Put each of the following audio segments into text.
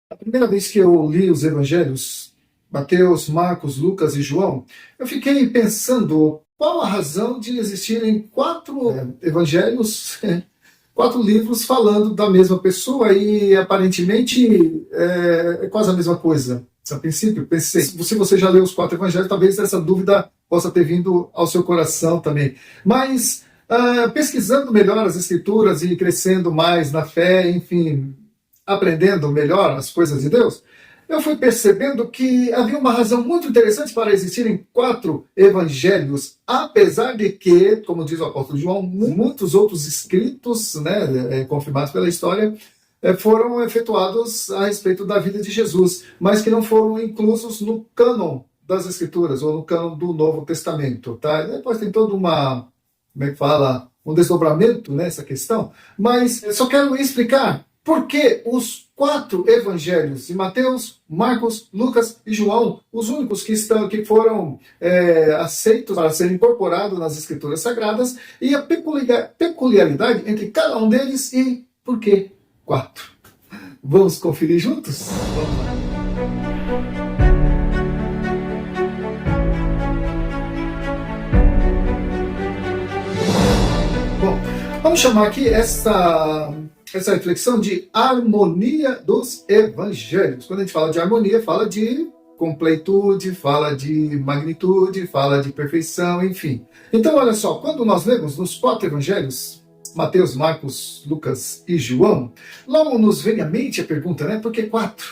A primeira vez que eu li os evangelhos, Mateus, Marcos, Lucas e João, eu fiquei pensando qual a razão de existirem quatro evangelhos, quatro livros falando da mesma pessoa e aparentemente é quase a mesma coisa. A princípio, pensei, se você já leu os quatro evangelhos, talvez essa dúvida possa ter vindo ao seu coração também. Mas, pesquisando melhor as escrituras e crescendo mais na fé, enfim, aprendendo melhor as coisas de Deus, eu fui percebendo que havia uma razão muito interessante para existirem quatro evangelhos, apesar de que, como diz o apóstolo João, muitos outros escritos, confirmados pela história, foram efetuados a respeito da vida de Jesus, mas que não foram inclusos no cânon das Escrituras, ou no cânon do Novo Testamento. Tá? Depois tem toda uma, como é que fala, um desdobramento nessa questão, mas eu só quero explicar por que os quatro evangelhos de Mateus, Marcos, Lucas e João, os únicos que foram aceitos para serem incorporados nas Escrituras Sagradas, e a peculiaridade entre cada um deles e por que quatro. Vamos conferir juntos? Vamos lá. Bom, vamos chamar aqui essa reflexão de harmonia dos evangelhos. Quando a gente fala de harmonia, fala de completude, fala de magnitude, fala de perfeição, enfim. Então, olha só, quando nós lemos nos quatro evangelhos, Mateus, Marcos, Lucas e João, logo nos vem à mente a pergunta, por que quatro?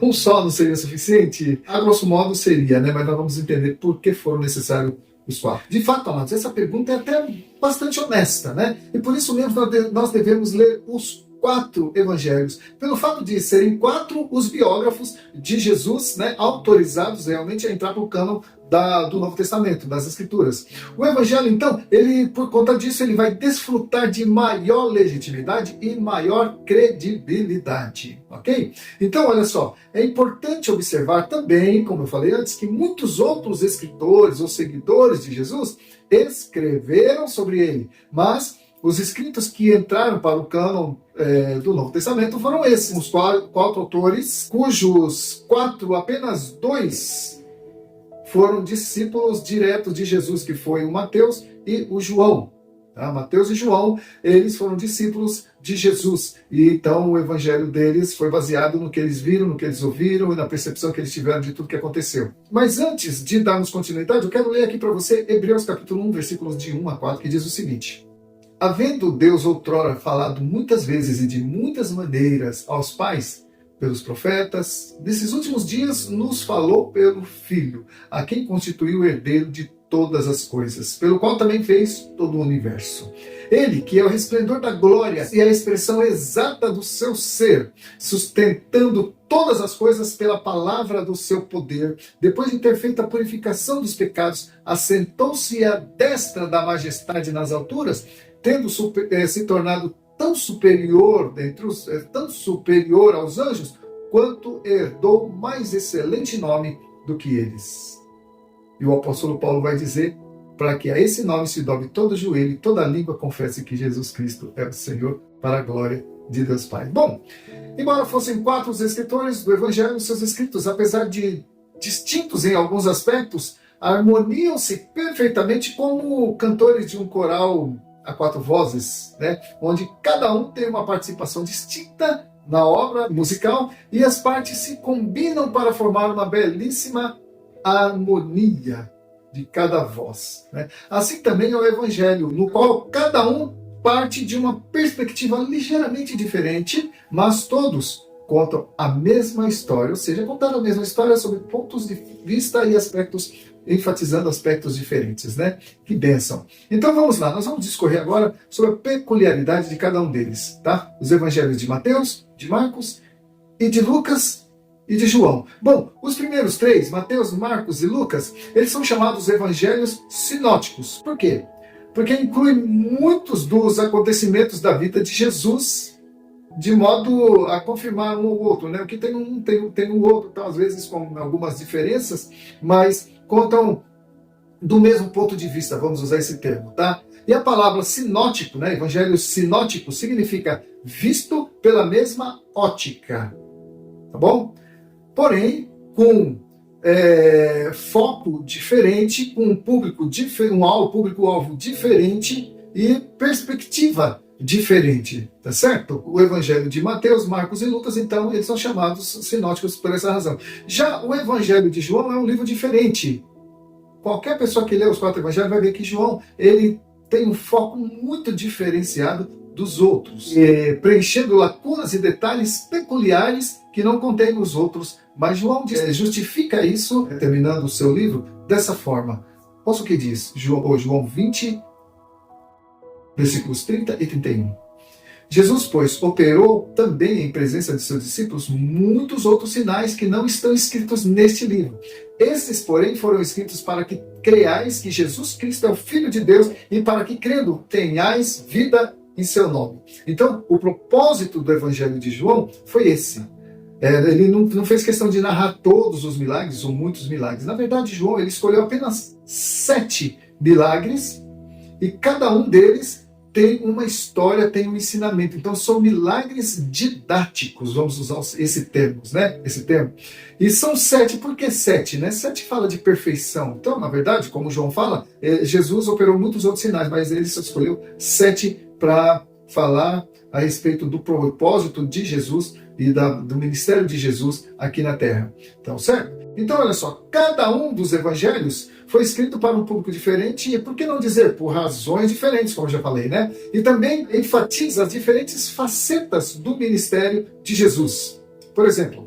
Um só não seria suficiente? A grosso modo seria, mas nós vamos entender por que foram necessários os quatro. De fato, amados, essa pergunta é até bastante honesta, E por isso mesmo nós devemos ler os quatro evangelhos. Pelo fato de serem quatro os biógrafos de Jesus, autorizados realmente a entrar para o cânon do Novo Testamento, das Escrituras. O Evangelho, então, por conta disso, ele vai desfrutar de maior legitimidade e maior credibilidade, ok? Então, olha só, é importante observar também, como eu falei antes, que muitos outros escritores ou seguidores de Jesus escreveram sobre ele, mas os escritos que entraram para o cânon do Novo Testamento foram esses, os quatro autores, cujos apenas dois foram discípulos diretos de Jesus, que foi o Mateus e o João. Mateus e João, eles foram discípulos de Jesus. E então o evangelho deles foi baseado no que eles viram, no que eles ouviram e na percepção que eles tiveram de tudo que aconteceu. Mas antes de darmos continuidade, eu quero ler aqui para você Hebreus capítulo 1, versículos de 1 a 4, que diz o seguinte: havendo Deus outrora falado muitas vezes e de muitas maneiras aos pais, pelos profetas, nesses últimos dias nos falou pelo Filho, a quem constituiu o herdeiro de todas as coisas, pelo qual também fez todo o universo. Ele, que é o resplendor da glória e a expressão exata do seu ser, sustentando todas as coisas pela palavra do seu poder, depois de ter feito a purificação dos pecados, assentou-se à destra da majestade nas alturas, tendo se tornado tão superior aos anjos, quanto herdou mais excelente nome do que eles. E o apóstolo Paulo vai dizer, para que a esse nome se dobre todo joelho e toda língua confesse que Jesus Cristo é o Senhor, para a glória de Deus Pai. Bom, embora fossem quatro os escritores do Evangelho, seus escritos, apesar de distintos em alguns aspectos, harmoniam-se perfeitamente como cantores de um coral a quatro vozes, onde cada um tem uma participação distinta na obra musical e as partes se combinam para formar uma belíssima harmonia de cada voz. Assim também é o Evangelho, no qual cada um parte de uma perspectiva ligeiramente diferente, mas todos contam a mesma história, ou seja, contaram a mesma história sob pontos de vista e aspectos, enfatizando aspectos diferentes, Que bênção! Então vamos lá, nós vamos discorrer agora sobre a peculiaridade de cada um deles, tá? Os evangelhos de Mateus, de Marcos e de Lucas e de João. Bom, os primeiros três, Mateus, Marcos e Lucas, eles são chamados evangelhos sinóticos. Por quê? Porque incluem muitos dos acontecimentos da vida de Jesus, de modo a confirmar um ou outro, O que tem um, tem o outro, então, às vezes com algumas diferenças, mas contam do mesmo ponto de vista, vamos usar esse termo, tá? E a palavra sinótico, evangelho sinótico, significa visto pela mesma ótica. tá bom? Porém, com foco diferente, com um público diferente, público-alvo diferente e perspectiva diferente, tá certo? O Evangelho de Mateus, Marcos e Lucas, então, eles são chamados sinóticos por essa razão. Já o Evangelho de João é um livro diferente. Qualquer pessoa que lê os 4 evangelhos vai ver que João, ele tem um foco muito diferenciado dos outros, preenchendo lacunas e detalhes peculiares que não contém nos outros. Mas João justifica isso, terminando o seu livro, dessa forma. Olha o que diz João 20, versículos 30 e 31. Jesus, pois, operou também em presença de seus discípulos muitos outros sinais que não estão escritos neste livro. Esses, porém, foram escritos para que creiais que Jesus Cristo é o Filho de Deus e para que, crendo, tenhais vida em seu nome. Então, o propósito do Evangelho de João foi esse. Ele não fez questão de narrar todos os milagres ou muitos milagres. Na verdade, João ele escolheu apenas 7 milagres e cada um deles tem uma história, tem um ensinamento. Então são milagres didáticos, vamos usar esse termo, né? Esse termo. E são 7, por que 7? Né? 7 fala de perfeição. Então, na verdade, como João fala, Jesus operou muitos outros sinais, mas ele só escolheu 7 para falar a respeito do propósito de Jesus e do ministério de Jesus aqui na Terra. Então, certo? Então, olha só, cada um dos evangelhos foi escrito para um público diferente e, por que não dizer, por razões diferentes, como eu já falei, né? E também enfatiza as diferentes facetas do ministério de Jesus. Por exemplo,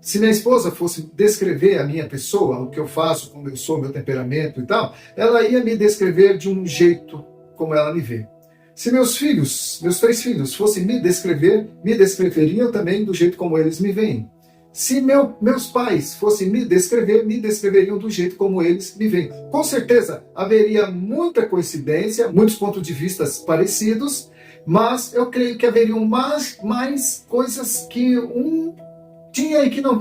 se minha esposa fosse descrever a minha pessoa, o que eu faço, como eu sou, meu temperamento e tal, ela ia me descrever de um jeito como ela me vê. Se meus 3 filhos, fossem me descreveriam também do jeito como eles me veem. Se meus pais fossem me descreveriam do jeito como eles me veem. Com certeza, haveria muita coincidência, muitos pontos de vista parecidos, mas eu creio que haveriam mais coisas que um tinha e que não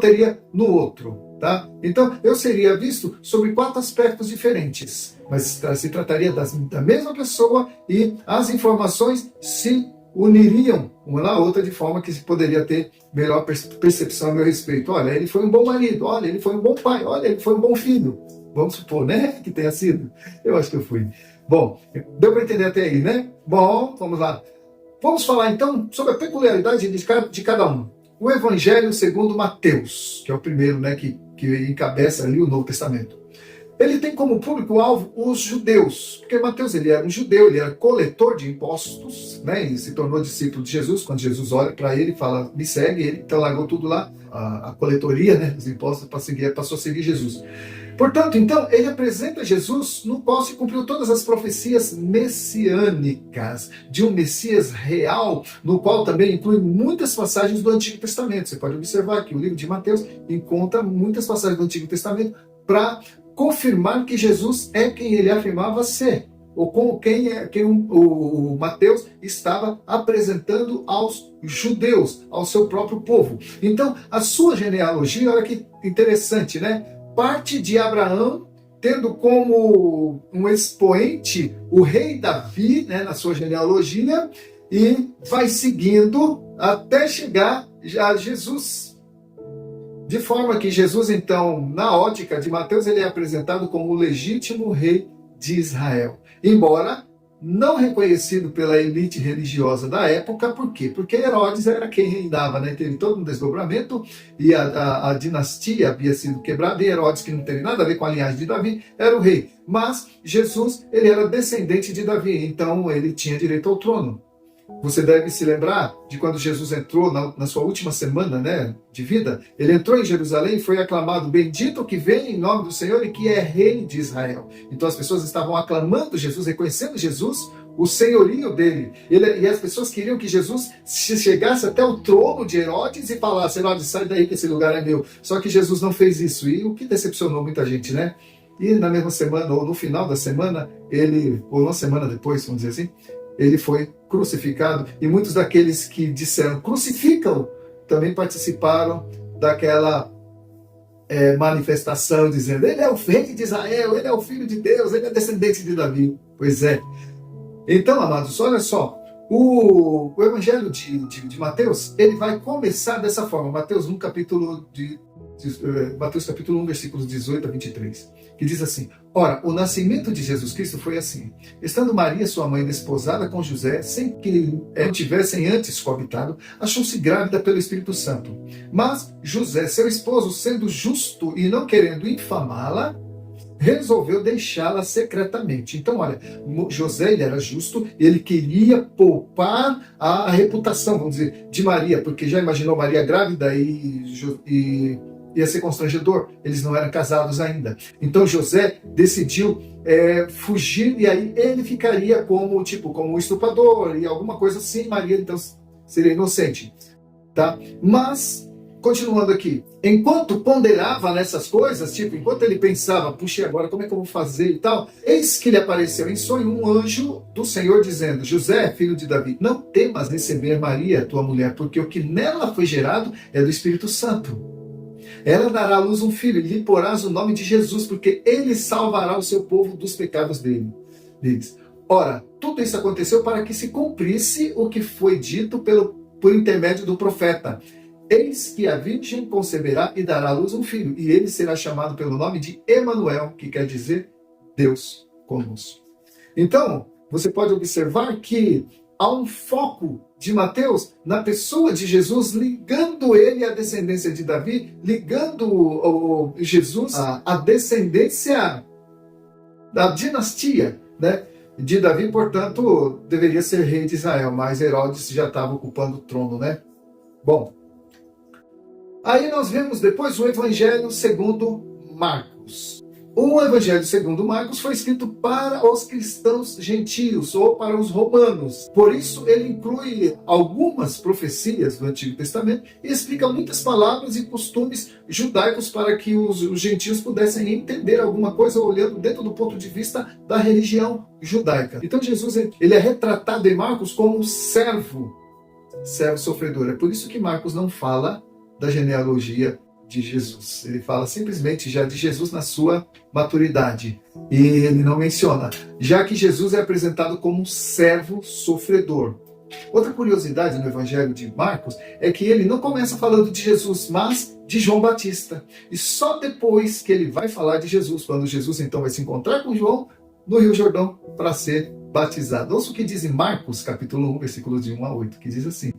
teria no outro. Tá? Então, eu seria visto sobre 4 aspectos diferentes, mas se trataria da mesma pessoa e as informações se uniriam uma na outra de forma que se poderia ter melhor percepção a meu respeito. Olha, ele foi um bom marido, olha, ele foi um bom pai, olha, ele foi um bom filho. Vamos supor, né, que tenha sido. Eu acho que eu fui. Bom, deu para entender até aí, né? Bom, vamos lá. Vamos falar então sobre a peculiaridade de cada um. O Evangelho segundo Mateus, que é o primeiro, né, que encabeça ali o Novo Testamento. Ele tem como público-alvo os judeus, porque Mateus ele era um judeu, ele era coletor de impostos, né, e se tornou discípulo de Jesus. Quando Jesus olha para ele e fala, me segue, ele então largou tudo lá, a coletoria, né, dos impostos, passou a seguir Jesus. Portanto, então, ele apresenta Jesus no qual se cumpriu todas as profecias messiânicas, de um Messias real, no qual também inclui muitas passagens do Antigo Testamento. Você pode observar que o livro de Mateus encontra muitas passagens do Antigo Testamento para confirmar que Jesus é quem ele afirmava ser, ou com quem o Mateus estava apresentando aos judeus, ao seu próprio povo. Então, a sua genealogia, olha que interessante, né? Parte de Abraão, tendo como um expoente o rei Davi, né, na sua genealogia, e vai seguindo até chegar a Jesus. De forma que Jesus, então, na ótica de Mateus, ele é apresentado como o legítimo rei de Israel. Embora não reconhecido pela elite religiosa da época. Por quê? Porque Herodes era quem reinava, né? Teve todo um desdobramento e a dinastia havia sido quebrada, e Herodes, que não teve nada a ver com a linhagem de Davi, era o rei. Mas Jesus, ele era descendente de Davi, então ele tinha direito ao trono. Você deve se lembrar de quando Jesus entrou na sua última semana, né, de vida. Ele entrou em Jerusalém e foi aclamado: bendito que vem em nome do Senhor e que é rei de Israel. Então as pessoas estavam aclamando Jesus, reconhecendo Jesus, o senhorio dele. E as pessoas queriam que Jesus chegasse até o trono de Herodes e falasse: Herodes, sai daí que esse lugar é meu. Só que Jesus não fez isso, e o que decepcionou muita gente, né? E na mesma semana, ou no final da semana, ou uma semana depois, vamos dizer assim, ele foi crucificado, e muitos daqueles que disseram crucificam também participaram daquela manifestação, dizendo: ele é o rei de Israel, ele é o filho de Deus, ele é descendente de Davi. Pois é. Então, amados, olha só, O Evangelho de Mateus, ele vai começar dessa forma. Mateus 1, Mateus capítulo 1, versículos 18 a 23, que diz assim: Ora, o nascimento de Jesus Cristo foi assim. Estando Maria, sua mãe, desposada com José, sem que tivessem antes coabitado, achou-se grávida pelo Espírito Santo. Mas José, seu esposo, sendo justo e não querendo infamá-la, resolveu deixá-la secretamente. Então, olha, José, ele era justo, ele queria poupar a reputação, vamos dizer, de Maria, porque já imaginou Maria grávida e ia ser constrangedor, eles não eram casados ainda. Então José decidiu fugir, e aí ele ficaria como um estuprador e alguma coisa assim. Maria então seria inocente, tá? Mas continuando aqui, enquanto ponderava nessas coisas, enquanto ele pensava, puxa, agora como é que eu vou fazer e tal, eis que lhe apareceu em sonho um anjo do Senhor dizendo: José, filho de Davi, não temas receber Maria, tua mulher, porque o que nela foi gerado é do Espírito Santo. Ela dará à luz um filho, e lhe porás o nome de Jesus, porque ele salvará o seu povo dos pecados deles. Ora, tudo isso aconteceu para que se cumprisse o que foi dito por intermédio do profeta. Eis que a virgem conceberá e dará à luz um filho, e ele será chamado pelo nome de Emanuel, que quer dizer Deus conosco. Então, você pode observar que há um foco de Mateus na pessoa de Jesus, ligando ele à descendência de Davi, ligando Jesus à descendência da dinastia, né, de Davi. Portanto, deveria ser rei de Israel, mas Herodes já estava ocupando o trono, né? Bom, aí nós vemos depois o Evangelho segundo Marcos. O Evangelho segundo Marcos foi escrito para os cristãos gentios ou para os romanos. Por isso ele inclui algumas profecias do Antigo Testamento e explica muitas palavras e costumes judaicos para que os gentios pudessem entender alguma coisa olhando dentro do ponto de vista da religião judaica. Então Jesus ele é retratado em Marcos como um servo sofredor. É por isso que Marcos não fala da genealogia de Jesus. Ele fala simplesmente já de Jesus na sua maturidade. E ele não menciona, já que Jesus é apresentado como um servo sofredor. Outra curiosidade no Evangelho de Marcos é que ele não começa falando de Jesus, mas de João Batista. E só depois que ele vai falar de Jesus, quando Jesus então vai se encontrar com João no Rio Jordão para ser batizado. Ouça o que diz em Marcos, capítulo 1, versículos de 1 a 8, que diz assim: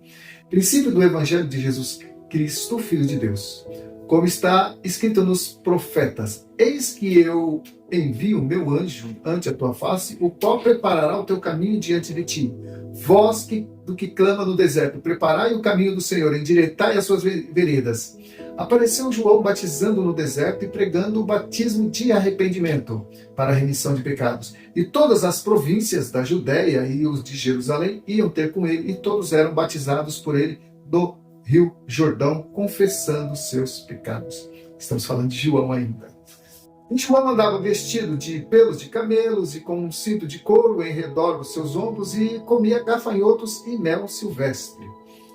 princípio do Evangelho de Jesus Cristo, Filho de Deus. Como está escrito nos profetas: eis que eu envio o meu anjo ante a tua face, o qual preparará o teu caminho diante de ti. Vós do que clama no deserto, preparai o caminho do Senhor, endireitai as suas veredas. Apareceu João batizando no deserto e pregando o batismo de arrependimento para a remissão de pecados. E todas as províncias da Judéia e os de Jerusalém iam ter com ele, e todos eram batizados por ele do Rio Jordão, confessando seus pecados. Estamos falando de João ainda. E João andava vestido de pelos de camelos e com um cinto de couro em redor dos seus ombros, e comia gafanhotos e mel silvestre.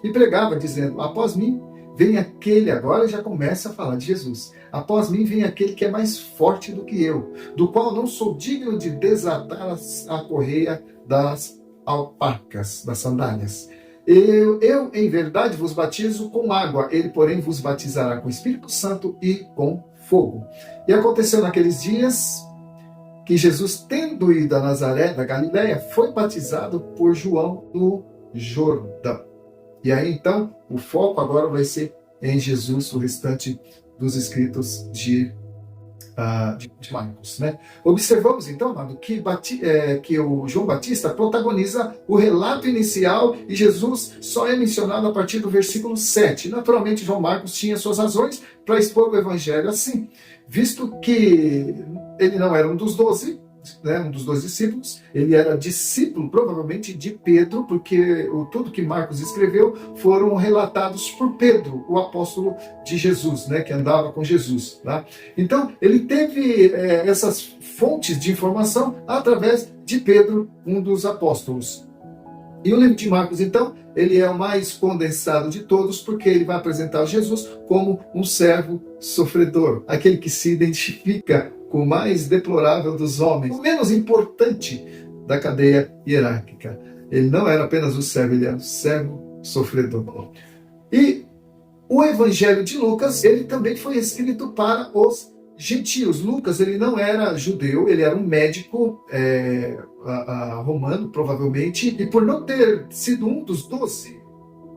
E pregava, dizendo: após mim vem aquele, agora já começa a falar de Jesus, após mim vem aquele que é mais forte do que eu, do qual não sou digno de desatar a correia das alpacas, das sandálias. Eu, em verdade, vos batizo com água, ele, porém, vos batizará com o Espírito Santo e com fogo. E aconteceu naqueles dias que Jesus, tendo ido a Nazaré, da Galiléia, foi batizado por João no Jordão. E aí, então, o foco agora vai ser em Jesus, o restante dos escritos de Marcos, né? Observamos então, amado, que o João Batista protagoniza o relato inicial e Jesus só é mencionado a partir do versículo 7. Naturalmente, João Marcos tinha suas razões para expor o evangelho assim, visto que ele não era um dos 12, né, um dos 12 discípulos, ele era discípulo provavelmente de Pedro, porque tudo que Marcos escreveu foram relatados por Pedro, o apóstolo de Jesus, né, que andava com Jesus, tá? Então ele teve essas fontes de informação através de Pedro, um dos apóstolos. E o livro de Marcos, então, ele é o mais condensado de todos, porque ele vai apresentar Jesus como um servo sofredor, aquele que se identifica com o mais deplorável dos homens, o menos importante da cadeia hierárquica. Ele não era apenas o servo, ele era o servo sofredor. E o Evangelho de Lucas, ele também foi escrito para os gentios. Lucas, ele não era judeu, ele era um médico romano, provavelmente, e por não ter sido um dos 12,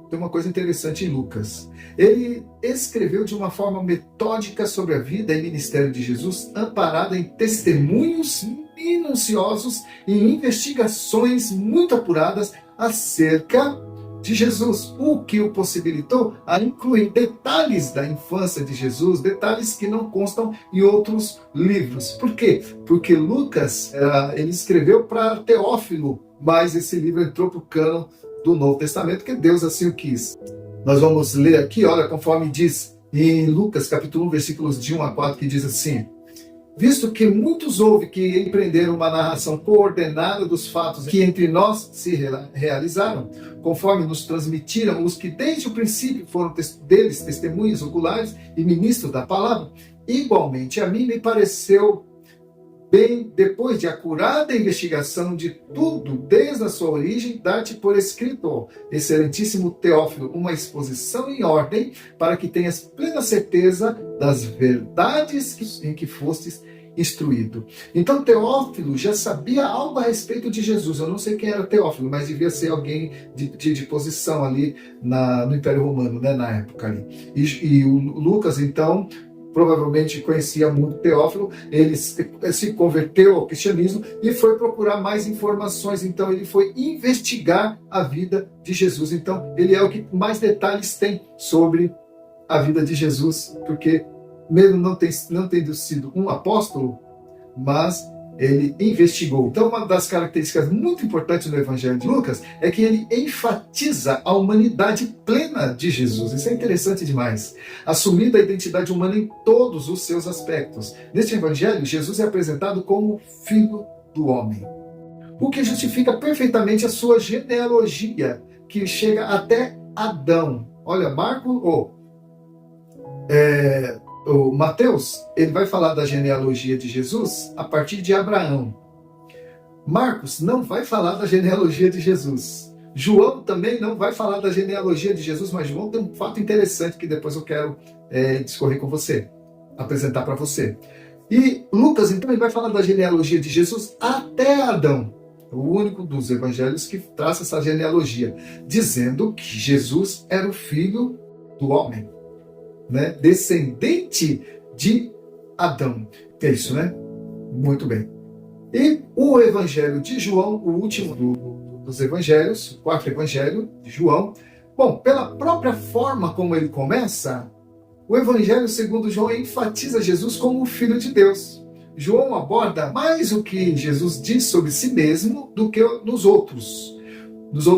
tem uma coisa interessante em Lucas. Ele escreveu de uma forma metódica sobre a vida e ministério de Jesus, amparada em testemunhos minuciosos e investigações muito apuradas acerca de Jesus, o que o possibilitou a incluir detalhes da infância de Jesus, detalhes que não constam em outros livros. Por quê? Porque Lucas, ele escreveu para Teófilo, mas esse livro entrou para o cânon do Novo Testamento, que Deus assim o quis. Nós vamos ler aqui, olha, conforme diz em Lucas, capítulo 1, versículos de 1 a 4, que diz assim: visto que muitos houve que empreenderam uma narração coordenada dos fatos que entre nós se realizaram, conforme nos transmitiram os que desde o princípio foram deles testemunhas oculares e ministros da palavra, igualmente a mim me pareceu bem, depois de acurada investigação de tudo, desde a sua origem, dar-te por escrito, excelentíssimo Teófilo, uma exposição em ordem, para que tenhas plena certeza das verdades em que fostes instruído. Então Teófilo já sabia algo a respeito de Jesus. Eu não sei quem era Teófilo, mas devia ser alguém de posição ali no Império Romano, né, na época ali. E o Lucas, então, provavelmente conhecia muito Teófilo, ele se converteu ao cristianismo e foi procurar mais informações, então ele foi investigar a vida de Jesus. Então ele é o que mais detalhes tem sobre a vida de Jesus, porque mesmo não tendo sido um apóstolo, mas ele investigou. Então, uma das características muito importantes do Evangelho de Lucas é que ele enfatiza a humanidade plena de Jesus. Isso é interessante demais. Assumindo a identidade humana em todos os seus aspectos. Neste Evangelho, Jesus é apresentado como Filho do Homem, o que justifica perfeitamente a sua genealogia, que chega até Adão. Olha, o Mateus, ele vai falar da genealogia de Jesus a partir de Abraão. Marcos não vai falar da genealogia de Jesus. João também não vai falar da genealogia de Jesus, mas João tem um fato interessante que depois eu quero discorrer com você, apresentar para você. E Lucas, então, ele vai falar da genealogia de Jesus até Adão. O único dos evangelhos que traça essa genealogia, dizendo que Jesus era o filho do homem, né? Descendente de Adão. É isso, né? Muito bem. E o evangelho de João, o último dos evangelhos, o quarto evangelho de João, bom, pela própria forma como ele começa, o evangelho segundo João enfatiza Jesus como o Filho de Deus. João aborda mais o que Jesus diz sobre si mesmo do que nos outros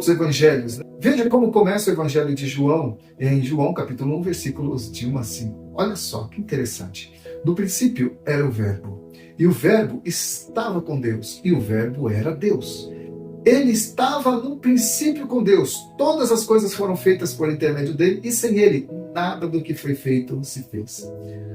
evangelhos. Veja como começa o evangelho de João, em João capítulo 1, versículos de 1 a 5. Olha só, que interessante. No princípio era o Verbo, e o Verbo estava com Deus, e o Verbo era Deus. Ele estava no princípio com Deus. Todas as coisas foram feitas por intermédio dele, e sem ele, nada do que foi feito se fez.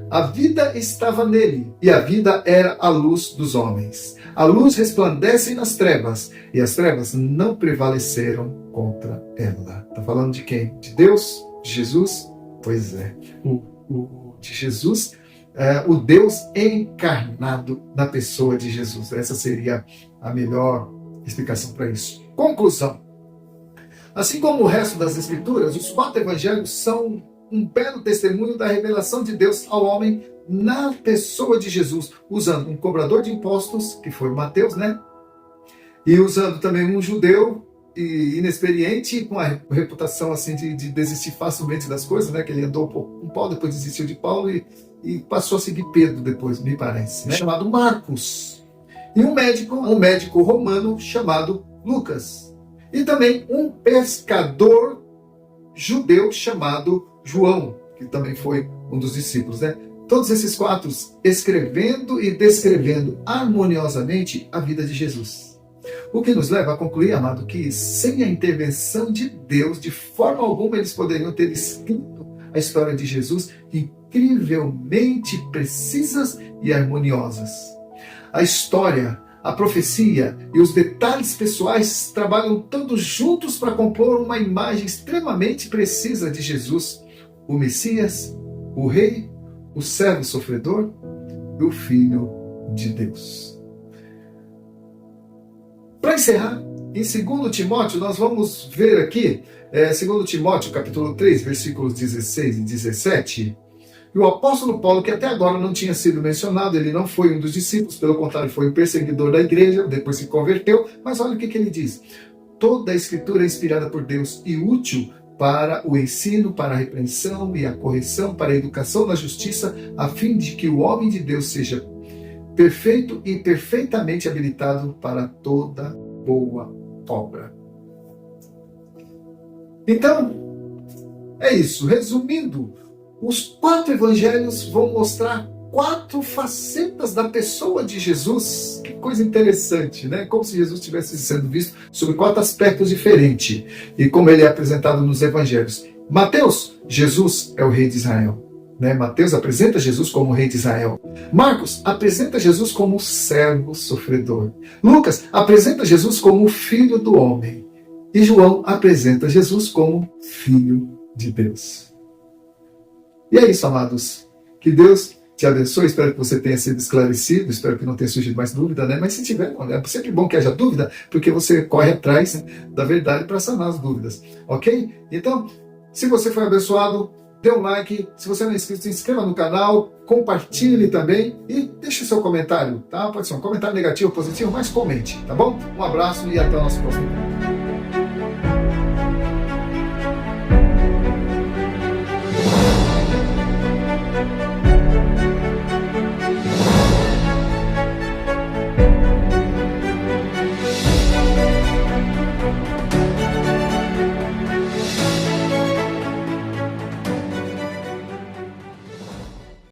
A vida estava nele, e a vida era a luz dos homens. A luz resplandece nas trevas, e as trevas não prevaleceram contra ela. Está falando de quem? De Deus? De Jesus? Pois é. De Jesus, o Deus encarnado na pessoa de Jesus. Essa seria a melhor explicação para isso. Conclusão. Assim como o resto das Escrituras, os 4 evangelhos são um belo testemunho da revelação de Deus ao homem na pessoa de Jesus, usando um cobrador de impostos, que foi Mateus, né? E usando também um judeu inexperiente, com a reputação assim de desistir facilmente das coisas, né? Que ele andou com Paulo, depois desistiu de Paulo e passou a seguir Pedro depois, me parece, né? Chamado Marcos. E um médico romano chamado Lucas. E também um pescador judeu chamado João, que também foi um dos discípulos, né? Todos esses 4 escrevendo e descrevendo harmoniosamente a vida de Jesus. O que nos leva a concluir, amado, que sem a intervenção de Deus, de forma alguma eles poderiam ter escrito a história de Jesus incrivelmente precisas e harmoniosas. A história, A profecia e os detalhes pessoais trabalham todos juntos para compor uma imagem extremamente precisa de Jesus, o Messias, o Rei, o servo sofredor e o Filho de Deus. Para encerrar, em 2 Timóteo, nós vamos ver aqui, 2 Timóteo capítulo 3, versículos 16 e 17, e o apóstolo Paulo, que até agora não tinha sido mencionado, ele não foi um dos discípulos, pelo contrário, foi um perseguidor da igreja, depois se converteu, mas olha o que ele diz. Toda a escritura é inspirada por Deus e útil para o ensino, para a repreensão e a correção, para a educação na justiça, a fim de que o homem de Deus seja perfeito e perfeitamente habilitado para toda boa obra. Então, é isso. Resumindo, os 4 evangelhos vão mostrar 4 facetas da pessoa de Jesus. Que coisa interessante, né? Como se Jesus estivesse sendo visto sob 4 aspectos diferentes. E como ele é apresentado nos evangelhos. Mateus, Jesus é o rei de Israel. Né? Mateus apresenta Jesus como o rei de Israel. Marcos apresenta Jesus como o servo sofredor. Lucas apresenta Jesus como o filho do homem. E João apresenta Jesus como filho de Deus. E é isso, amados. Que Deus te abençoe. Espero que você tenha sido esclarecido. Espero que não tenha surgido mais dúvida, né? Mas se tiver, é sempre bom que haja dúvida, porque você corre atrás da verdade para sanar as dúvidas. Ok? Então, se você foi abençoado, dê um like. Se você não é inscrito, se inscreva no canal, compartilhe também e deixe seu comentário, tá? Pode ser um comentário negativo ou positivo, mas comente, tá bom? Um abraço e até o nosso próximo vídeo.